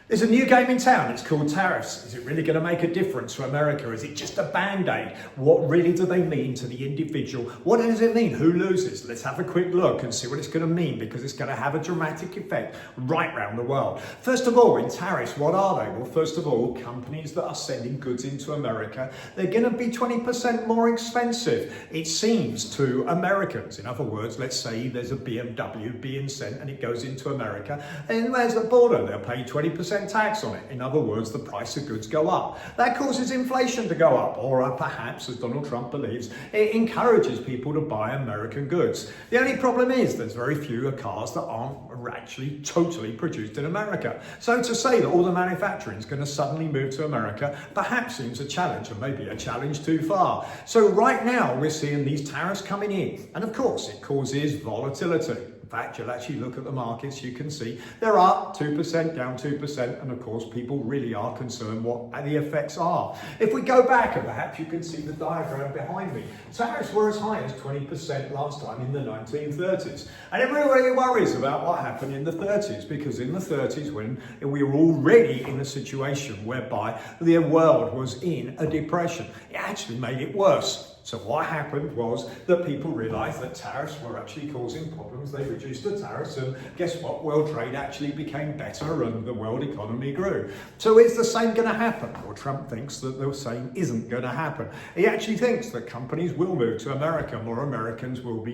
There's a new game in town, it's called Tariffs. Is it really going to make a difference to America? Is it just a band-aid? What really do they mean to the individual? What does it mean? Who loses? Let's have a quick look and see what it's going to mean, because it's going to have a dramatic effect right around the world. First of all, in tariffs, what are they? Well, first of all, companies that are sending goods into America, they're going to be 20% more expensive, it seems, to Americans. In other words, let's say there's a BMW being sent and it goes into America, and there's the border, they'll pay 20% tax on it. In other words, the price of goods go up. That causes inflation to go up, or perhaps, as Donald Trump believes, it encourages people to buy American goods. The only problem is there's very few cars that aren't actually totally produced in America. So to say that all the manufacturing is going to suddenly move to America perhaps seems a challenge, and maybe a challenge too far. So right now we're seeing these tariffs coming in, and of course it causes volatility. In fact, you'll actually look at the markets, you can see they're up 2%, down 2%, and of course people really are concerned what the effects are. If we go back, and perhaps you can see the diagram behind me, tariffs were as high as 20% last time in the 1930s. And everybody worries about what happened in the 30s, because in the 30s, when we were already in a situation whereby the world was in a depression, it actually made it worse. So what happened was that people realized that tariffs were actually causing problems. They reduced the tariffs, and guess what? World trade actually became better and the world economy grew. So is the same going to happen? Well, Trump thinks that the same isn't going to happen. He actually thinks that companies will move to America, more Americans will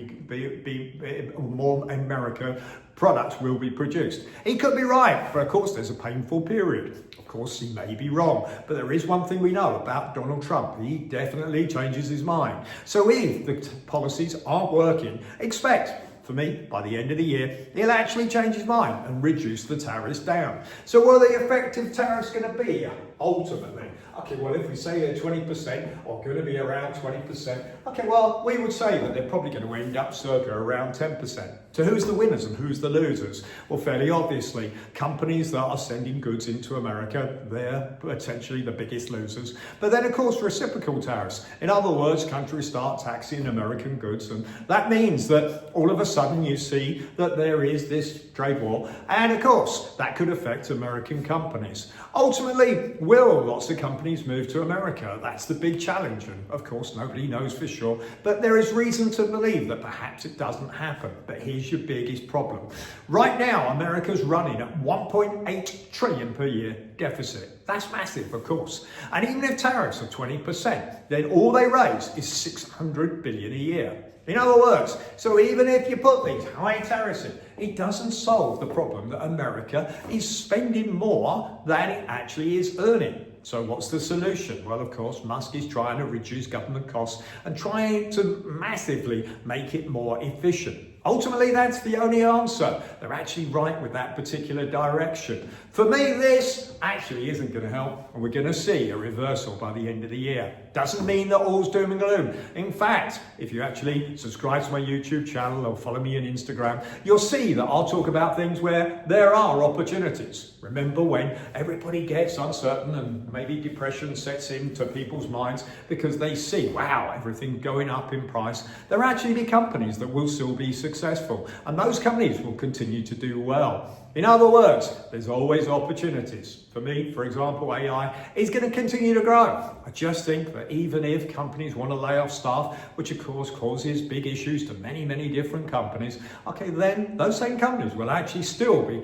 more America products will be produced. He could be right, but of course there's a painful period. Of course he may be wrong, but there is one thing we know about Donald Trump: he definitely changes his mind. So if the policies aren't working, expect, for me, by the end of the year, he'll actually change his mind and reduce the tariffs down. So what are the effective tariffs going to be ultimately? Okay, well, if we say they're 20% or going to be around 20%, okay, well, we would say that they're probably going to end up circa around 10%. So who's the winners and who's the losers? Well, fairly obviously, companies that are sending goods into America, they're potentially the biggest losers. But then, of course, reciprocal tariffs. In other words, countries start taxing American goods, and that means that all of a sudden you see that there is this trade war, and of course, that could affect American companies. Ultimately, will lots of companies move to America? That's the big challenge, and of course, nobody knows for sure, but there is reason to believe that perhaps it doesn't happen. But here's your biggest problem. Right now, America's running at 1.8 trillion per year deficit. That's massive, of course. And even if tariffs are 20%, then all they raise is 600 billion a year. In other words, so even if you put these high tariffs in, it doesn't solve the problem that America is spending more than it actually is earning. So what's the solution? Well, of course, Musk is trying to reduce government costs and trying to massively make it more efficient. Ultimately, that's the only answer. They're actually right with that particular direction. For me, this actually isn't going to help, and we're going to see a reversal by the end of the year. Doesn't mean that all's doom and gloom. In fact, if you actually subscribe to my YouTube channel or follow me on Instagram, you'll see that I'll talk about things where there are opportunities. Remember when everybody gets uncertain and maybe depression sets into people's minds because they see, wow, everything going up in price, there actually be companies that will still be successful, and those companies will continue to do well. In other words, there's always opportunities. For me, for example, AI is going to continue to grow. I just think that even if companies want to lay off staff, which of course causes big issues to many, many different companies, okay, then those same companies will actually still be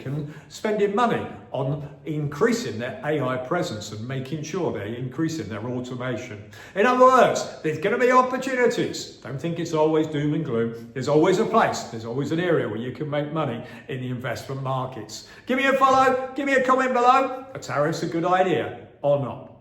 spending money on increasing their AI presence and making sure they're increasing their automation. In other words, there's going to be opportunities. Don't think it's always doom and gloom. There's always a place, there's always an area where you can make money in the investment markets. Give me a follow, give me a comment below. Are tariffs a good idea or not?